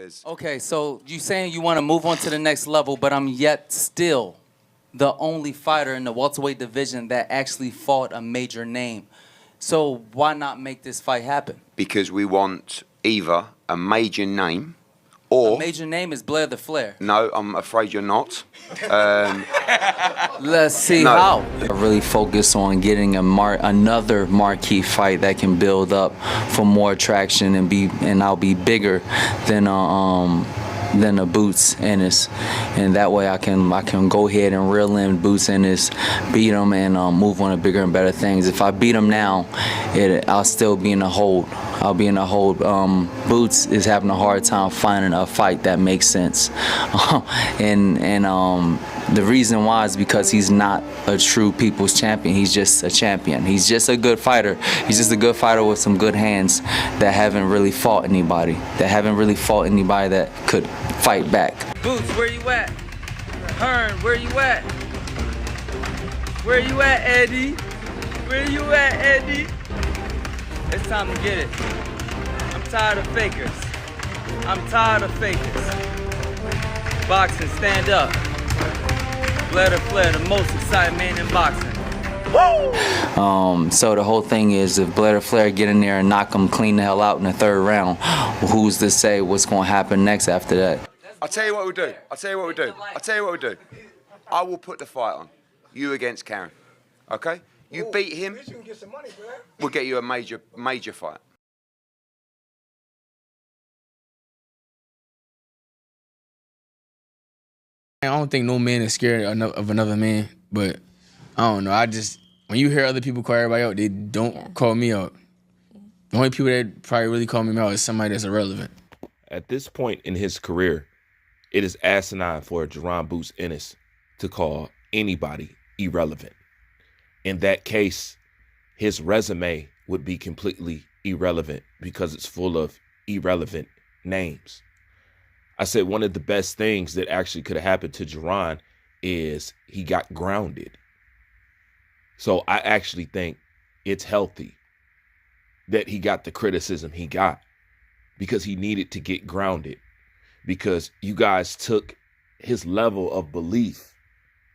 fighters. Okay, so you saying you want to move on to the next level, but I'm yet still the only fighter in the welterweight division that actually fought a major name. So why not make this fight happen? Because we want either a major name or... A major name is Blair the Flair. No, I'm afraid you're not. Let's see how. I really focus on getting another marquee fight that can build up for more traction and I'll be bigger than a Boots Ennis, and that way I can go ahead and reel in Boots Ennis, beat him, and move on to bigger and better things. If I beat him now, I'll still be in the hold. I'll be in the hold. Boots is having a hard time finding a fight that makes sense, and the reason why is because he's not a true people's champion. He's just a champion. He's just a good fighter. He's just a good fighter with some good hands that haven't really fought anybody. That could fight back. Boots, where you at? Hearn, where you at? Where you at, Eddie? Where you at, Eddie? It's time to get it. I'm tired of fakers. Boxing, stand up. Blair the Flair, the most exciting man in boxing. Woo! So the whole thing is, if Blair the Flair get in there and knock him clean the hell out in the third round, who's to say what's going to happen next after that? I'll tell you what we'll do. I will put the fight on. You against Karen. Okay? You beat him, we'll get you a major fight. I don't think no man is scared of another man, but I don't know. When you hear other people call everybody out, they don't call me out. The only people that probably really call me out is somebody that's irrelevant. At this point in his career, it is asinine for Jaron Boots Ennis to call anybody irrelevant. In that case, his resume would be completely irrelevant because it's full of irrelevant names. I said one of the best things that actually could have happened to Jaron is he got grounded. So I actually think it's healthy that he got the criticism he got because he needed to get grounded, because you guys took his level of belief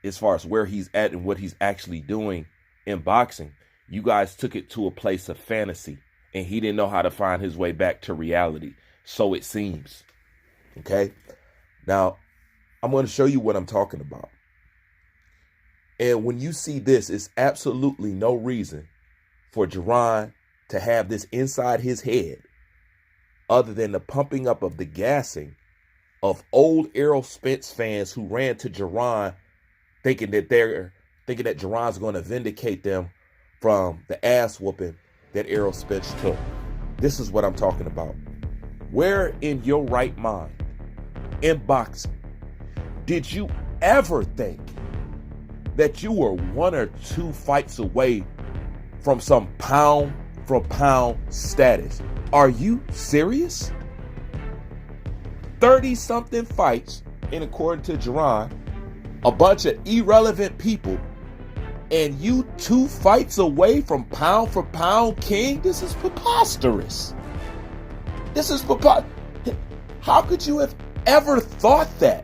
as far as where he's at and what he's actually doing in boxing. You guys took it to a place of fantasy, and he didn't know how to find his way back to reality. So it seems. Okay? Now, I'm going to show you what I'm talking about. And when you see this, it's absolutely no reason for Jaron to have this inside his head other than the pumping up of the gassing of old Errol Spence fans who ran to Jaron thinking that Jaron's going to vindicate them from the ass whooping that Errol Spence took. This is what I'm talking about. Where in your right mind, in boxing, did you ever think that you were 1 or 2 fights away from some pound for pound status? Are you serious? 30-something fights, and according to Jaron, a bunch of irrelevant people, and you 2 fights away from pound for pound king? This is preposterous. How could you have ever thought that?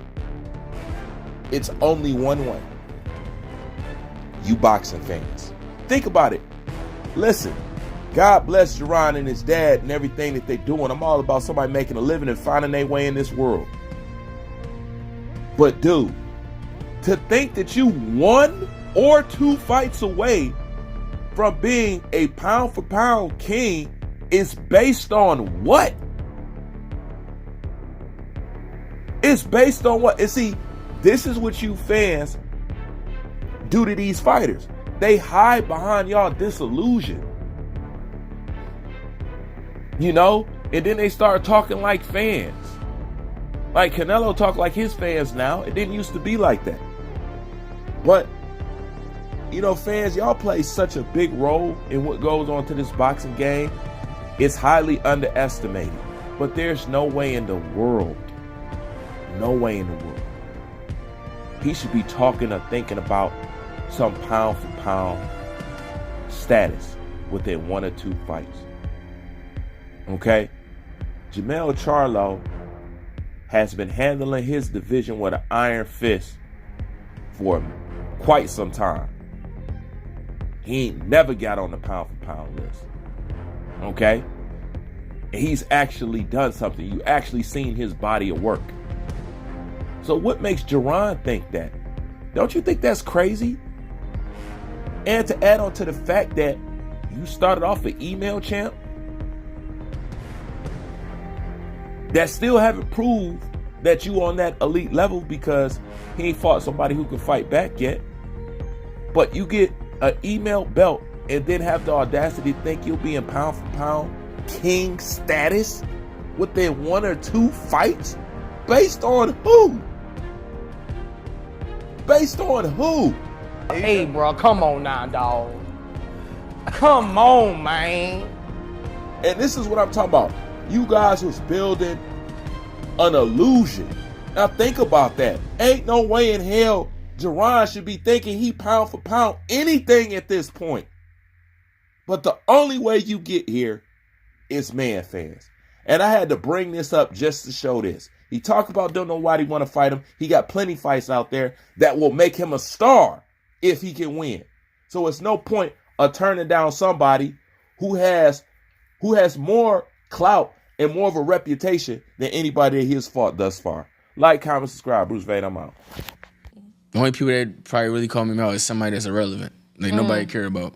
It's only one way. You boxing fans, think about it. Listen, God bless Jaron and his dad and everything that they're doing. I'm all about somebody making a living and finding their way in this world. But dude, to think that you 1 or 2 fights away from being a pound for pound king is based on what? It's based on what? And see, this is what you fans do to these fighters. They hide behind y'all disillusion. You know? And then they start talking like fans. Like Canelo talk like his fans now. It didn't used to be like that. But, you know, fans, y'all play such a big role in what goes on to this boxing game. It's highly underestimated. But there's no way in the world, he should be talking or thinking about some pound for pound status within 1 or 2 fights. Okay? Jermell Charlo has been handling his division with an iron fist for quite some time. He ain't never got on the pound for pound list. Okay? And he's actually done something. You actually seen his body of work. So what makes Jaron think that? Don't you think that's crazy? And to add on to the fact that you started off an email champ that still haven't proved that you on that elite level because he ain't fought somebody who can fight back yet. But you get an email belt and then have the audacity to think you'll be in pound for pound king status within 1 or 2 fights? Based on who? Based on who? Hey, bro, come on now, dog. Come on, man. And this is what I'm talking about. You guys was building an illusion. Now think about that. Ain't no way in hell Jaron should be thinking he pound for pound anything at this point. But the only way you get here is man fans. And I had to bring this up just to show this. He talked about don't know why he want to fight him. He got plenty fights out there that will make him a star if he can win. So it's no point of turning down somebody who has more clout and more of a reputation than anybody that he has fought thus far. Like, comment, subscribe. Bruce Vade, I'm out. The only people that probably really call me out is somebody that's irrelevant. Like, nobody care about.